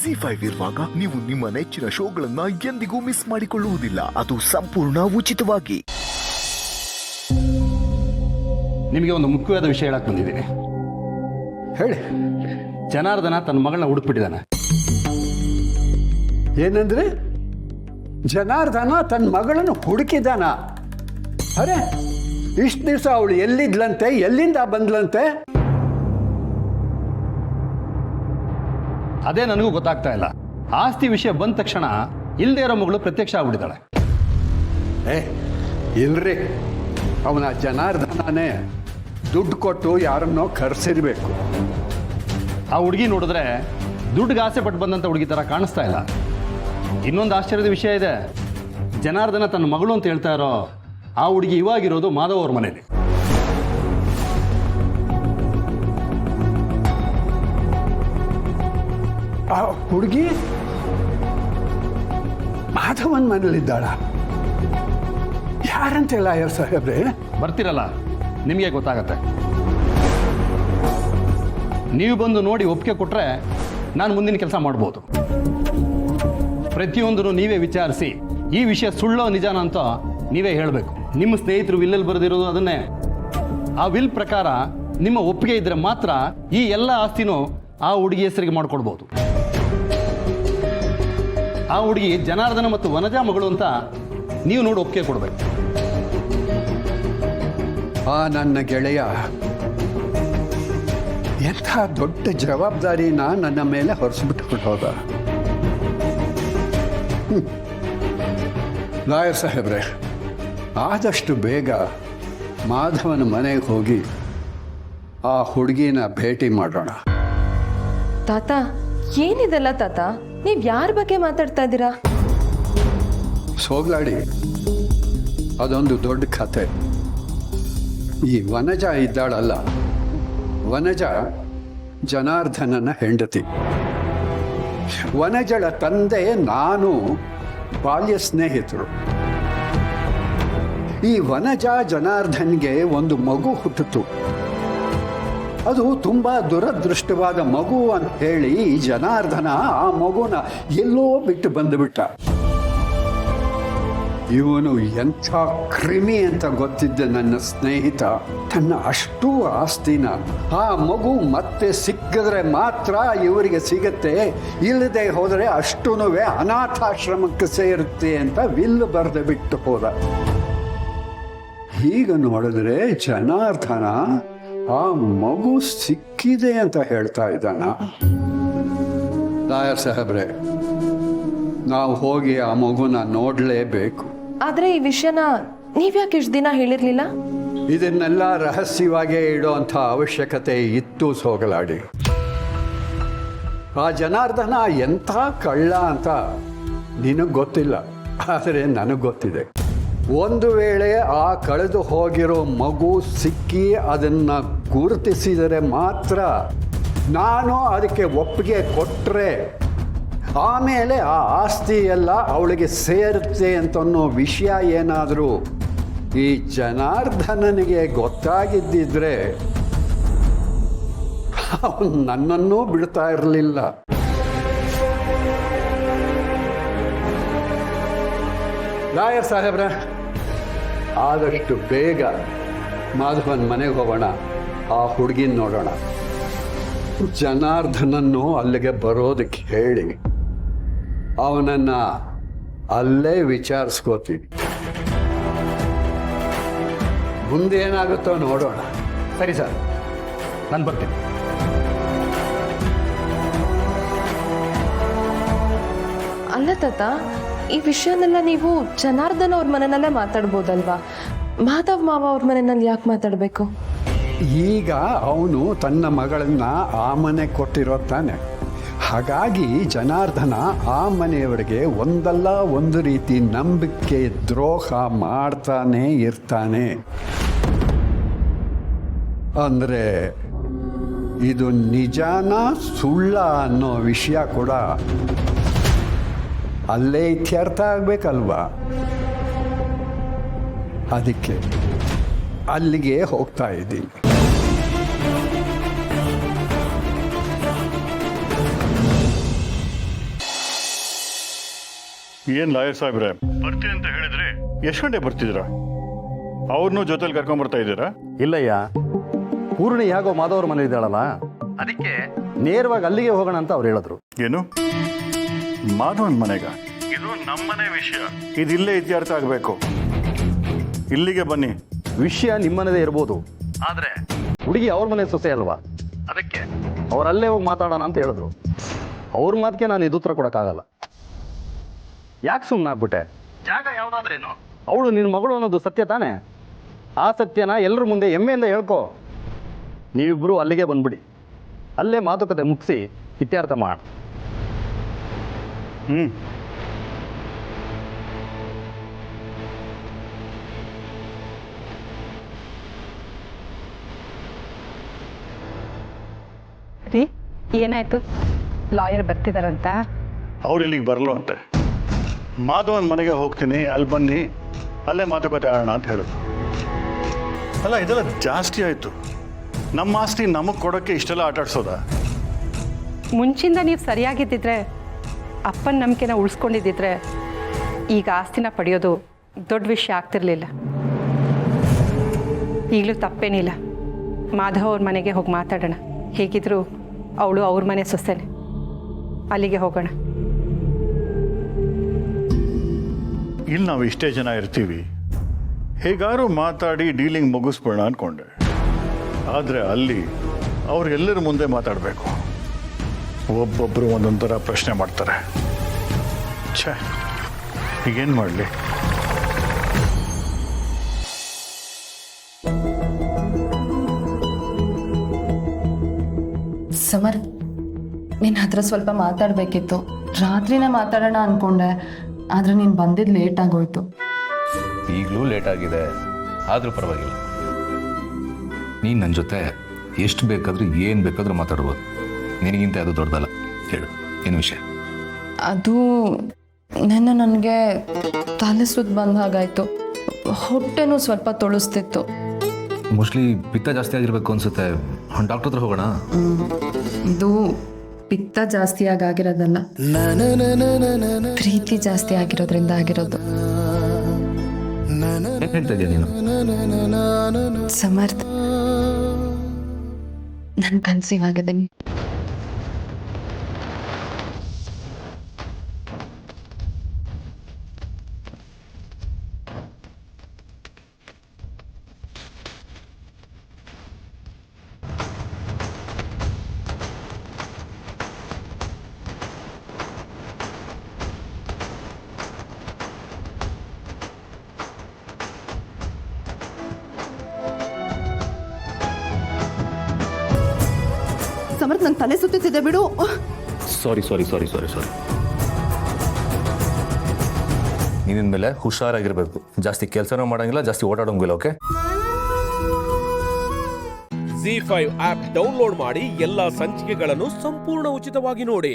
ZEE5 ಇರುವಾಗ ನೀವು ನಿಮ್ಮ ನೆಚ್ಚಿನ ಶೋಗಳನ್ನ ಎಂದಿಗೂ ಮಿಸ್ ಮಾಡಿಕೊಳ್ಳುವುದಿಲ್ಲ. ಅದು ಸಂಪೂರ್ಣ ಉಚಿತವಾಗಿ. ನಿಮಗೆ ಒಂದು ಮುಖ್ಯವಾದ ವಿಷಯ ಹೇಳಕ್ ಬಂದಿದ್ದೀನಿ. ಹೇಳಿ. ಜನಾರ್ದನ ತನ್ನ ಮಗಳನ್ನ ಹುಡುಕ್ಬಿಟ್ಟಿದ್ದಾನೆ. ಏನಂದ್ರೆ ಜನಾರ್ದನ ತನ್ನ ಮಗಳನ್ನು ಹುಡುಕಿದಾನ? ಅರೆ, ಇಷ್ಟು ದಿವಸ ಅವಳು ಎಲ್ಲಿದ್ಲಂತೆ, ಎಲ್ಲಿಂದ ಬಂದ್ಲಂತೆ? ಅದೇ ನನಗೂ ಗೊತ್ತಾಗ್ತಾ ಇಲ್ಲ. ಆಸ್ತಿ ವಿಷಯ ಬಂದ ತಕ್ಷಣ ಇಲ್ದೇ ಇರೋ ಮಗಳು ಪ್ರತ್ಯಕ್ಷ ಆಗ್ಬಿಟ್ಟಿದ್ದಾಳೆ. ಇಲ್ರಿ, ಅವನ ಜನಾರ್ದನೇ ದುಡ್ಡು ಕೊಟ್ಟು ಯಾರನ್ನೋ ಕರೆಸಿರ್ಬೇಕು. ಆ ಹುಡುಗಿ ನೋಡಿದ್ರೆ ದುಡ್ಡಿಗೆ ಆಸೆ ಪಟ್ಟು ಬಂದಂಥ ಹುಡುಗಿ ಥರ ಕಾಣಿಸ್ತಾ ಇಲ್ಲ. ಇನ್ನೊಂದು ಆಶ್ಚರ್ಯದ ವಿಷಯ ಇದೆ. ಜನಾರ್ದನ ತನ್ನ ಮಗಳು ಅಂತ ಹೇಳ್ತಾ ಇರೋ ಆ ಹುಡುಗಿ ಇವಾಗಿರೋದು ಮಾಧವ್ ಅವ್ರ ಮನೇಲಿ. ಆ ಹುಡುಗಿ ಮಾಧವನ್ ಮನೇಲಿದ್ದಾಳ? ಯಾರಂತೆ ಲಾಯರ್ ಸಾಹೇಬ್ರೆ? ಬರ್ತಿರಲ್ಲ, ನಿಮಗೆ ಗೊತ್ತಾಗತ್ತೆ. ನೀವು ಬಂದು ನೋಡಿ ಒಪ್ಪಿಗೆ ಕೊಟ್ರೆ ನಾನು ಮುಂದಿನ ಕೆಲಸ ಮಾಡ್ಬೋದು. ಪ್ರತಿಯೊಂದನ್ನು ನೀವೇ ವಿಚಾರಿಸಿ ಈ ವಿಷಯ ಸುಳ್ಳೋ ನಿಜಾನ ಅಂತ ನೀವೇ ಹೇಳಬೇಕು. ನಿಮ್ಮ ಸ್ನೇಹಿತರು ವಿಲ್ಲಲ್ಲಿ ಬರೆದಿರೋದು ಅದನ್ನೇ. ಆ ವಿಲ್ ಪ್ರಕಾರ ನಿಮ್ಮ ಒಪ್ಪಿಗೆ ಇದ್ರೆ ಮಾತ್ರ ಈ ಎಲ್ಲ ಆಸ್ತಿನೂ ಆ ಹುಡುಗಿ ಹೆಸರಿಗೆ ಮಾಡಿಕೊಡ್ಬೋದು. ಆ ಹುಡುಗಿ ಜನಾರ್ದನ ಮತ್ತು ವನಜಾ ಮಗಳು ಅಂತ ನೀವು ನೋಡಿ ಒಪ್ಪಿಗೆ ಕೊಡ್ಬೇಕು. ಆ ನನ್ನ ಗೆಳೆಯ ಎಂಥ ದೊಡ್ಡ ಜವಾಬ್ದಾರಿನ ನನ್ನ ಮೇಲೆ ಹೊರಿಸ್ಬಿಟ್ಟು ಹೋದ. ಲಾಯರ್ ಸಾಹೇಬ್ರೆ, ಆದಷ್ಟು ಬೇಗ ಮಾಧವನ ಮನೆಗೆ ಹೋಗಿ ಆ ಹುಡುಗಿನ ಭೇಟಿ ಮಾಡೋಣ. ತಾತ, ಏನಿದೆಲ್ಲ ತಾತ? ನೀವ್ ಯಾರ ಬಗ್ಗೆ ಮಾತಾಡ್ತಾ ಇದ್ದೀರಾ? ಸೋಗ್ಲಾಡಿ, ಅದೊಂದು ದೊಡ್ಡ ಕಥೆ. ಈ ವನಜ ಇದ್ದಾಳಲ್ಲ, ವನಜ ಜನಾರ್ದನನ ಹೆಂಡತಿ. ವನಜಳ ತಂದೆ ನಾನು ಬಾಲ್ಯ ಸ್ನೇಹಿತರು. ಈ ವನಜ ಜನಾರ್ದನ್ಗೆ ಒಂದು ಮಗು ಹುಟ್ಟಿತು. ಅದು ತುಂಬ ದುರದೃಷ್ಟವಾದ ಮಗು ಅಂತ ಹೇಳಿ ಜನಾರ್ದನ ಆ ಮಗುನ ಎಲ್ಲೋ ಬಿಟ್ಟು ಬಂದುಬಿಟ್ಟ. ಇವನು ಎಂಥ ಕ್ರಿಮಿ ಅಂತ ಗೊತ್ತಿದ್ದ ನನ್ನ ಸ್ನೇಹಿತ ತನ್ನ ಅಷ್ಟೂ ಆಸ್ತಿನ ಆ ಮಗು ಮತ್ತೆ ಸಿಕ್ಕಿದ್ರೆ ಮಾತ್ರ ಇವರಿಗೆ ಸಿಗತ್ತೆ, ಇಲ್ಲದೆ ಹೋದರೆ ಅಷ್ಟೂ ಅನಾಥಾಶ್ರಮಕ್ಕೆ ಸೇರುತ್ತೆ ಅಂತ ವಿಲ್ಲು ಬರೆದು ಬಿಟ್ಟು ಹೋದ. ಈಗ ನೋಡಿದ್ರೆ ಜನಾರ್ದನ ಆ ಮಗು ಸಿಕ್ಕಿದೆ ಅಂತ ಹೇಳ್ತಾ ಇದ್ದಾನ. ಲಾಯರ್ ಸಾಹೇಬ್ರೆ, ನಾವು ಹೋಗಿ ಆ ಮಗುನ ನೋಡಲೇಬೇಕು. ಆದ್ರೆ ಈ ವಿಷಯನ ನೀವ್ಯಾಕೆ ಇಷ್ಟು ದಿನ ಹೇಳಿರ್ಲಿಲ್ಲ? ಇದನ್ನೆಲ್ಲ ರಹಸ್ಯವಾಗೇ ಇಡೋಂಥ ಅವಶ್ಯಕತೆ ಇತ್ತು ಸೋಗಲಾಡಿ. ಆ ಜನಾರ್ದನ ಎಂಥ ಕಳ್ಳ ಅಂತ ನಿನಗೆ ಗೊತ್ತಿಲ್ಲ, ಆದರೆ ನನಗೆ ಗೊತ್ತಿದೆ. ಒಂದು ವೇಳೆ ಆ ಕಳೆದು ಹೋಗಿರೋ ಮಗು ಸಿಕ್ಕಿ ಅದನ್ನು ಗುರುತಿಸಿದರೆ ಮಾತ್ರ, ನಾನು ಅದಕ್ಕೆ ಒಪ್ಪಿಗೆ ಕೊಟ್ಟರೆ ಆಮೇಲೆ ಆ ಆಸ್ತಿ ಎಲ್ಲ ಅವಳಿಗೆ ಸೇರುತ್ತೆ ಅಂತನ್ನೋ ವಿಷಯ ಏನಾದರೂ ಈ ಜನಾರ್ದನನಿಗೆ ಗೊತ್ತಾಗಿದ್ದಿದ್ರೆ ಅವನು ನನ್ನನ್ನೂ ಬಿಡ್ತಾ ಇರಲಿಲ್ಲ. ಲಾಯರ್ ಸಾಹೇಬ್ರ, ಆದಷ್ಟು ಬೇಗ ಮಾಧವನ್ ಮನೆಗೆ ಹೋಗೋಣ, ಆ ಹುಡುಗಿನ ನೋಡೋಣ. ಜನಾರ್ದನನ್ನು ಅಲ್ಲಿಗೆ ಬರೋದಕ್ಕೆ ಹೇಳಿ ಅವನನ್ನ ಅಲ್ಲೇ ವಿಚಾರಿಸ್ಕೋತೀನಿ. ಮುಂದೆ ಏನಾಗುತ್ತೋ ನೋಡೋಣ. ಸರಿ ಸರ್, ನಾನು ಬರ್ತೀನಿ. ಅಲ್ಲ ತಾತ, ಈ ವಿಷಯನೆಲ್ಲ ನೀವು ಜನಾರ್ದನ್ ಅವ್ರ ಮನೆಯಲ್ಲೇ ಮಾತಾಡ್ಬೋದಲ್ವಾ? ಮಾಧವ್ ಮಾವ ಅವ್ರ ಮನೆಯಲ್ಲಿ ಯಾಕೆ ಮಾತಾಡಬೇಕು? ಈಗ ಅವನು ತನ್ನ ಮಗಳನ್ನ ಆ ಮನೆ ಕೊಟ್ಟಿರೋ ತಾನೆ. ಹಾಗಾಗಿ ಜನಾರ್ದನ ಆ ಮನೆಯವರಿಗೆ ಒಂದಲ್ಲ ಒಂದು ರೀತಿ ನಂಬಿಕೆ ದ್ರೋಹ ಮಾಡ್ತಾನೆ ಇರ್ತಾನೆ. ಅಂದರೆ ಇದು ನಿಜಾನ ಸುಳ್ಳ ಅನ್ನೋ ವಿಷಯ ಕೂಡ ಅಲ್ಲೇ ಇತ್ಯರ್ಥ ಆಗ್ಬೇಕಲ್ವಾ? ಅದಕ್ಕೆ ಅಲ್ಲಿಗೆ ಹೋಗ್ತಾ ಇದ್ದೀನಿ. ಏನು ಲಾಯರ್ ಸಾಹೇಬ್ರೆ ಬರ್ತೀನಿ ಅಂತ ಹೇಳಿದ್ರೆ ಎಷ್ಟು ಗಂಟೆ ಬರ್ತಿದ್ದೀರಾ? ಅವ್ರನ್ನೂ ಜೊತೆಲಿ ಕರ್ಕೊಂಬರ್ತಾ ಇದ್ದೀರಾ? ಇಲ್ಲಯ್ಯ, ಪೂರ್ಣಿ ಯಾಗೋ ಮಾಧವ್ರ ಮನೆ ಇದ್ದಾಳಲ್ಲ, ಅದಕ್ಕೆ ನೇರವಾಗಿ ಅಲ್ಲಿಗೆ ಹೋಗೋಣ ಅಂತ ಅವ್ರು ಹೇಳಿದ್ರು. ಏನು ಮಾಧವನ್ ಮನೆಗ? ಇದು ನಮ್ಮನೆ ವಿಷಯ, ಇದು ಇಲ್ಲೇ ಇತ್ಯರ್ಥ ಆಗಬೇಕು. ಇಲ್ಲಿಗೆ ಬನ್ನಿ. ವಿಷಯ ನಿಮ್ಮನೇದೇ ಇರ್ಬೋದು, ಆದ್ರೆ ಹುಡುಗಿ ಅವ್ರ ಮನೆ ಸೊಸೆ ಅಲ್ವಾ, ಅದಕ್ಕೆ ಅವರಲ್ಲೇ ಹೋಗಿ ಮಾತಾಡೋಣ ಅಂತ ಹೇಳಿದ್ರು. ಅವ್ರ ಮಾತಿಗೆ ನಾನು ಇದು ಉತ್ತರ ಕೊಡೋಕ್ಕಾಗಲ್ಲ. ಯಾಕೆ ಸುಮ್ಮನೆ ಆಗ್ಬಿಟ್ಟೆ? ಜಾಗ ಯಾವ್ದಾದ್ರೇನು ಅವಳು ನಿನ್ನ ಮಗಳು ಅನ್ನೋದು ಸತ್ಯ ತಾನೇ. ಆ ಸತ್ಯನ ಎಲ್ಲರ ಮುಂದೆ ಹೆಮ್ಮೆಯಿಂದ ಹೇಳ್ಕೊ. ನೀವಿಬ್ಬರು ಅಲ್ಲಿಗೆ ಬಂದ್ಬಿಡಿ, ಅಲ್ಲೇ ಮಾತುಕತೆ ಮುಗಿಸಿ ಇತ್ಯರ್ಥ ಮಾಡ. ರೀ, ಏನಾಯ್ತು? ಲಾಯರ್ ಬರ್ತಿದಾರಂತ? ಅವ್ರು ಇಲ್ಲಿಗೆ ಬರಲು ಅಂತೆ. ಮಾಧವನ್ ಮನೆಗೆ ಹೋಗ್ತೀನಿ, ಅಲ್ಲಿ ಬನ್ನಿ, ಅಲ್ಲೇ ಮಾತುಕತೆ ಆಡೋಣ ಅಂತ ಹೇಳಿದ್ರು. ಅಲ್ಲ, ಇದೆಲ್ಲ ಜಾಸ್ತಿ ಆಯಿತು. ನಮ್ಮ ಆಸ್ತಿ ನಮಗೆ ಕೊಡೋಕ್ಕೆ ಇಷ್ಟೆಲ್ಲ ಆಟಾಡ್ಸೋದಾ? ಮುಂಚಿಂದ ನೀವು ಸರಿಯಾಗಿದ್ದಿದ್ರೆ, ಅಪ್ಪನ ನಂಬಿಕೆನ ಉಳಿಸ್ಕೊಂಡಿದ್ದಿದ್ರೆ ಈಗ ಆಸ್ತಿನ ಪಡೆಯೋದು ದೊಡ್ಡ ವಿಷಯ ಆಗ್ತಿರ್ಲಿಲ್ಲ. ಈಗಲೂ ತಪ್ಪೇನಿಲ್ಲ, ಮಾಧವ್ ಅವ್ರ ಮನೆಗೆ ಹೋಗಿ ಮಾತಾಡೋಣ. ಹೇಗಿದ್ರು ಅವಳು ಅವ್ರ ಮನೆ ಸೊಸೆನೆ, ಅಲ್ಲಿಗೆ ಹೋಗೋಣ. ಇಲ್ಲಿ ನಾವು ಇಷ್ಟೇ ಜನ ಇರ್ತೀವಿ, ಹೇಗಾರು ಮಾತಾಡಿ ಡೀಲಿಂಗ್ ಮುಗಿಸ್ಬಿಡೋಣ ಅಂದ್ಕೊಂಡೆ. ಆದರೆ ಅಲ್ಲಿ ಅವ್ರಿಗೆಲ್ಲರ ಮುಂದೆ ಮಾತಾಡಬೇಕು. ಒಬ್ಬೊಬ್ಬರು ಒಂದೊಂದು ಥರ ಪ್ರಶ್ನೆ ಮಾಡ್ತಾರೆ. ಛೇ, ಈಗೇನು ಮಾಡಲಿ? ಸಮರ್, ನಿನ್ನ ಹತ್ರ ಸ್ವಲ್ಪ ಮಾತಾಡಬೇಕಿತ್ತು. ರಾತ್ರಿನೇ ಮಾತಾಡೋಣ ಅಂದ್ಕೊಂಡೆ, ಆದರೆ ನೀನು ಬಂದಿದ್ದು ಲೇಟ್ ಆಗೋಯ್ತು. ಈಗಲೂ ಲೇಟ್ ಆಗಿದೆ, ಆದರೂ ಪರವಾಗಿಲ್ಲ. ನೀನು ನನ್ನ ಜೊತೆ ಎಷ್ಟು ಬೇಕಾದರೂ ಏನು ಬೇಕಾದರೂ ಮಾತಾಡ್ಬೋದು. ನಿನಗಿಂತ ಅದು ದೊಡ್ಡದಲ್ಲ. ಹೇಳು, ಏನು ವಿಷಯ? ಅದು ನನಗೆ ತಲೆ ಸುತ್ತ ಬಂದ ಹಾಗಾಯಿತು. ಹೊಟ್ಟೆನೂ ಸ್ವಲ್ಪ ತೊಳಸ್ತಿತ್ತು. ಮೋಸ್ಟ್ಲಿ ಪಿತ್ತ ಜಾಸ್ತಿ ಆಗಿರಬೇಕು ಅನ್ಸುತ್ತೆ. ಡಾಕ್ಟರ್ ಹತ್ರ ಹೋಗೋಣ. ಇದು ಪಿತ್ತ ಜಾಸ್ತಿ ಆಗಿರೋದಲ್ಲ, ಪ್ರೀತಿ ಜಾಸ್ತಿ ಆಗಿರೋದ್ರಿಂದ ಆಗಿರೋದು. ಏನು ಹೇಳ್ತಾ ಇದೆಯಾ ನೀನು? ಸಮರ್ಥ, ನನ್ನ ಕನ್ಸೀವ್ ಆಗಿದೆ. ಸಮರ್ಥ, ನಂಗೆ ತಲೆ ಸುತ್ತಿದೆ, ಬಿಡು. ಸಾರಿ. ನೀನಿನ ಮೇಲೆ ಹುಷಾರಾಗಿರ್ಬೇಕು. ಜಾಸ್ತಿ ಕೆಲಸನೂ ಮಾಡೋಂಗಿಲ್ಲ, ಜಾಸ್ತಿ ಓಡಾಡೋಂಗಿಲ್ಲ. ಓಕೆ? ZEE5 ಆಪ್ ಡೌನ್ಲೋಡ್ ಮಾಡಿ ಎಲ್ಲಾ ಸಂಚಿಕೆಗಳನ್ನು ಸಂಪೂರ್ಣ ಉಚಿತವಾಗಿ ನೋಡಿ.